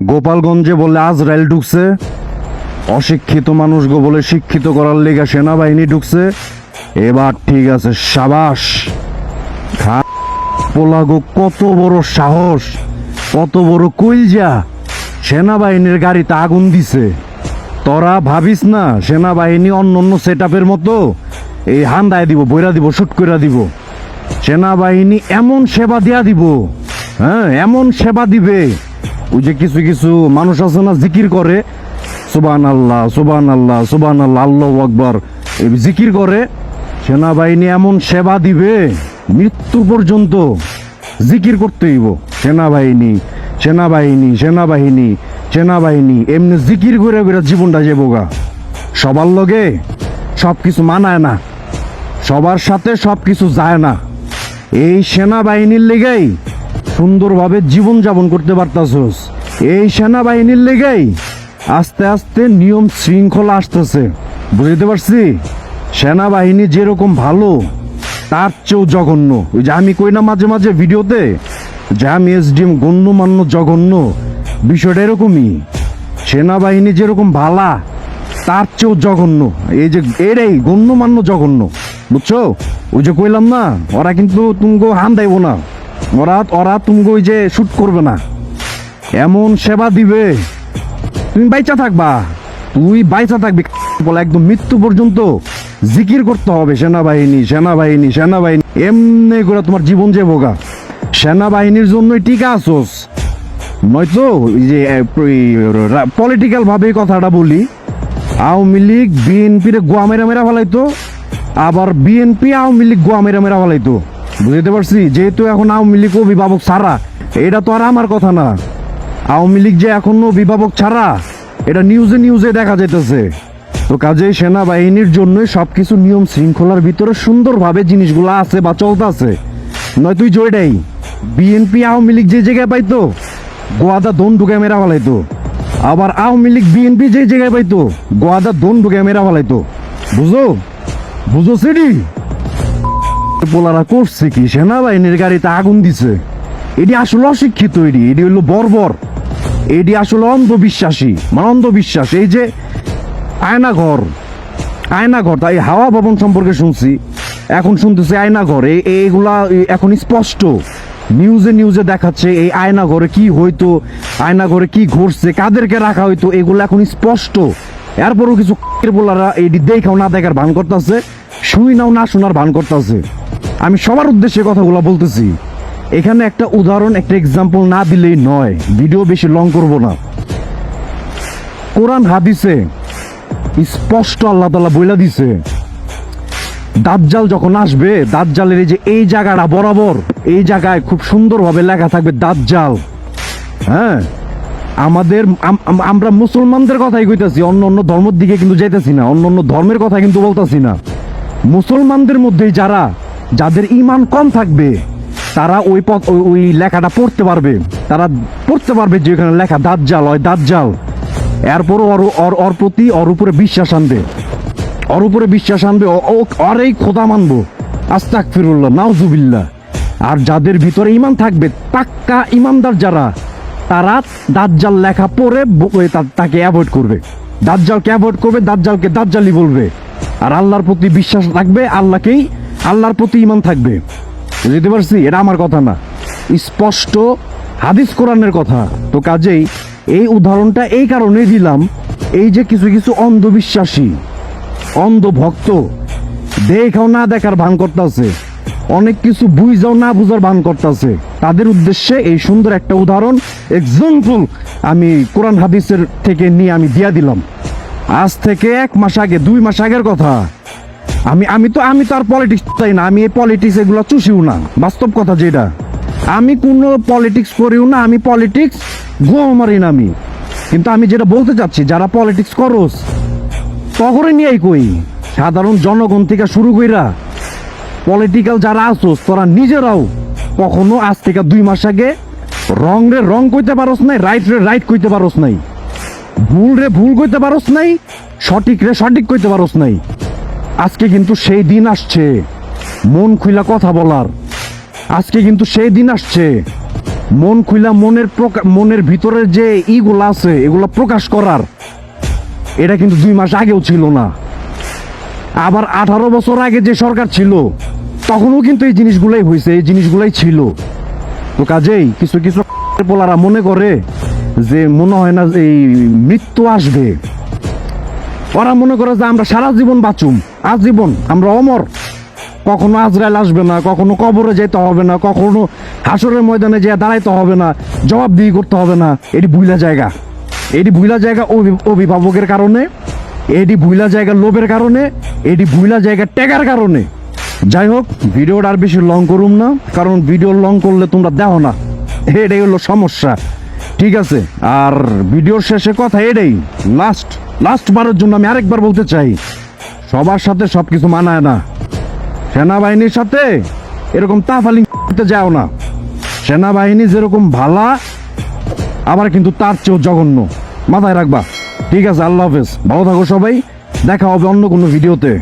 গোপালগঞ্জে বলে আজরাইল ঢুকছে, অশিক্ষিত মানুষগো বলে শিক্ষিত করার লেগা সেনাবাহিনী ঢুকছে। এবার ঠিক আছে, সাবাস। পোলাগো কত বড় সাহস, কত বড় কইলজা, সেনাবাহিনীর গাড়িতে আগুন দিছে। তোরা ভাবিস না সেনাবাহিনী অন্য অন্য সেট আপের মতো এই হান্দায় দিব, বইরা দিব, শুট করে দিব। সেনাবাহিনী এমন সেবা দেয়া দিব, হ্যাঁ এমন সেবা দিবে। ওই যে কিছু কিছু মানুষ আছে না জিকির করে, সুবহানাল্লাহ সুবহানাল্লাহ সুবহানাল্লাহ আল্লাহু আকবার, এই জিকির করে। সেনাবাহিনী এমন সেবা দিবে মৃত্যু পর্যন্ত জিকির করতে হইব, সেনাবাহিনী সেনাবাহিনী সেনাবাহিনী সেনাবাহিনী, এমনি জিকির করে করে জীবনটা যাবোগা। সবার লগে সবকিছু মানায় না, সবার সাথে সবকিছু যায় না। এই সেনাবাহিনীর লেগেই সুন্দরভাবে জীবন যাপন করতে পারতাছস। এই সেনাবাহিনীর লেগেই আস্তে আস্তে নিয়ম শৃঙ্খলা আসতেছে, বুঝতে পারছি। সেনাবাহিনী যেরকম ভালো তার চেয়েও জঘন্য। ওই যে আমি কই না মাঝে মাঝে ভিডিওতে যে আমি এসডিএম গণ্যমান্য জঘন্য, বিষয়টা এরকমই। সেনাবাহিনী যেরকম ভালা তার চেয়েও জঘন্য, এই যে এরাই গণ্যমান্য জঘন্য, বুঝছো। ওই যে কইলাম না, ওরা কিন্তু তুমগো হান দেব না, ওরা ওরা তুমগো ওই যে শুট করবে না, এমন সেবা দিবে তুমি বাইচা থাকবা, তুই বাইচা থাকবি বলে একদম মৃত্যু পর্যন্ত জিকির করতে হবে সেনাবাহিনী সেনাবাহিনী সেনাবাহিনী, এমনি করে তোমার জীবন যাবোগা। সেনাবাহিনীর জন্যই টিকা আসোস, নয়তো এই যে পলিটিক্যাল ভাবে কথাটা বলি, আওয়ামী লীগ বিএনপির গোয়া মেরা মেরা ফেলাইতো, আবার বিএনপি আওয়ামী লীগ গোয়া মেরা মেরা ফেলাইতো, বুঝতে পারছি। যেহেতু এখন আওয়ামী লীগ অভিভাবক ছাড়া, এটা তো আর আমার কথা না, আওয়ামী লীগ যে এখনো অভিভাবক ছাড়া এটা নিউজে নিউজে দেখা যাইতেছে। তো কাজে সেনাবাহিনীর জন্য সবকিছু নিয়ম শৃঙ্খলার ভিতরে সুন্দরভাবে জিনিসগুলো আছে বা চলতেছে। নয় তুই জয়টাই বিএনপি আওয়ামী লীগ যে জায়গায় পাইতো গোয়াদা দন ঢুকে মেরা ফেলাইতো, আবার আওয়ামী লীগ বিএনপি যে জায়গায় পাইতো গোয়াদা দন ঢুকে মেরা ফেলাইতো, বুঝো বুঝো সেটি। পোলারা করছে কি, সেনাবাহিনীর গাড়িতে আগুন দিছে। এটি আসলে অশিক্ষিত, এটি হইলো বর্বর, এটি আসলে অন্ধবিশ্বাসী, মানে অন্ধবিশ্বাস। এই যে আয়নাঘর আয়নাঘর, তাই হাওয়া ভবন সম্পর্কে শুনছি, এখন শুনতেছি আয়নাঘর, এইগুলা এখন স্পষ্ট নিউজে নিউজে দেখাচ্ছে এই আয়নাঘরে কি হইতো, আয়নাঘরে কি ঘটছে, কাদেরকে রাখা হইতো, এগুলো এখন স্পষ্ট। এরপরও কিছু বলারা এটি দেখাও না দেখার ভান করতেছে, শুই নাও না শোনার ভান করতেছে। আমি সবার উদ্দেশ্যে কথাগুলো বলতেছি, এখানে একটা উদাহরণ একটা এক্সাম্পল না দিলেই নয়, ভিডিও বেশি লং করব না। কোরআন হাদিসে স্পষ্ট আল্লাহ তাআলা বইলা দিছে, দাজ্জাল যখন আসবে, দাজ্জালের এই যে এই জায়গাটা বরাবর, এই জায়গায় খুব সুন্দরভাবে লেখা থাকবে দাজ্জাল। হ্যাঁ, আমাদের আমরা মুসলমানদের কথাই কইতাছি, অন্য অন্য ধর্মের দিকে কিন্তু যাইতেছি না, অন্য অন্য ধর্মের কথা কিন্তু বলতাছি না। মুসলমানদের মধ্যেই যাদের ঈমান কম থাকবে তারা ওই লেখাটা পড়তে পারবে, তারা পড়তে পারবে যে এখানে লেখা দাজ্জাল হয় দাজ্জাল। এরপরও ওর প্রতি ওর উপরে বিশ্বাস আনবে, ওর উপরে বিশ্বাস আনবে, আর এই খোদা মানবো, আস্তাগফিরুল্লাহ নাউজুবিল্লাহ। আর যাদের ভিতরে ঈমান থাকবে, পাক্কা ঈমানদার যারা, তারা দাজ্জাল লেখা পড়ে তাকে অ্যাভয়েড করবে, দাজ্জালকে অ্যাভয়েড করবে, দাজ্জালকে দাজ্জালি বলবে। আর আল্লাহর প্রতি বিশ্বাস রাখবে, আল্লাহর প্রতি ঈমান থাকবে, বুঝতে পারছি। এটা আমার কথা না, স্পষ্ট হাদিস কোরআনের কথা। তো কাজেই এই উদাহরণটা এই কারণে দিলাম, এই যে কিছু কিছু অন্ধবিশ্বাসী অন্ধভক্ত দেখাও না দেখার ভান করতেছে, অনেক কিছু বুঝাও না বুঝার ভান করতেছে, তাদের উদ্দেশ্যে এই সুন্দর একটা উদাহরণ এক্সাম্পল আমি কোরআন হাদিসের থেকে নিয়ে আমি দিয়া দিলাম। আজ থেকে 1 মাস আগে 2 মাস আগের কথা, আমি তো আর পলিটিক্স চাই না, আমি এই পলিটিক্স এগুলো চুষিও না, বাস্তব কথা যেটা। আমি কোনো পলিটিক্স করিও না, আমি পলিটিক্স গোয়া মারি না আমি। কিন্তু আমি যেটা বলতে চাচ্ছি, যারা পলিটিক্স করস তখনই নিয়েই কই, সাধারণ জনগণ থেকে শুরু কইরা পলিটিক্যাল যারা আসোস, তোরা নিজেরাও কখনো আজ থেকে 2 মাস আগে রং রে রং কইতে পারস নাই, রাইট রে রাইট কইতে পারস নাই, ভুল রে ভুল কইতে পারস নাই, সঠিক রে সঠিক কইতে পারস নাই। আজকে কিন্তু সেই দিন আসছে মন খুইলা কথা বলার, আজকে কিন্তু সেই দিন আসছে মন খুইলা মনের ভিতরের যে ইগুলা আছে এগুলা প্রকাশ করার এটা কিন্তু 2 মাস আগেও ছিল না। আবার 18 বছর আগে যে সরকার ছিল তখনও কিন্তু এই জিনিসগুলাই হয়েছে, এই জিনিসগুলাই ছিল। তো কাজেই কিছু কিছু পোলারা মনে করে যে মনে হয় না যে এই মৃত্যু আসবে, ওরা মনে করে যে আমরা সারা জীবন বাঁচুম, আজীবন আমরা অমর, কখনো আজরাইল আসবে না, কখনো কবরে যেতে হবে না, কখনো হাসরের ময়দানে যেয়ে দাঁড়াইতে হবে না, জবাবদিহি করতে হবে না। এটি ভুলা জায়গা, এটি ভুলা জায়গা অভিভাবকের কারণে, এটি ভুলা জায়গা লোভের কারণে, এটি ভুলা জায়গা টেকার কারণে। যাই হোক, ভিডিওটা আর বেশি লং করুম না, কারণ ভিডিও লং করলে তোমরা দেখো না, এটাই হলো সমস্যা। ঠিক আছে, আর ভিডিওর শেষে কথা এটাই, লাস্ট বারের জন্য আমি আরেকবার বলতে চাই, সবার সাথে সবকিছু মানায় না। সেনাবাহিনীর সাথে এরকম তাফালিং করতে যাও না। সেনাবাহিনী যেরকম ভালা, আবার কিন্তু তার চেয়েও জঘন্য, মাথায় রাখবা। ঠিক আছে, আল্লাহ হাফেজ, ভালো থাকো সবাই, দেখা হবে অন্য কোনো ভিডিওতে।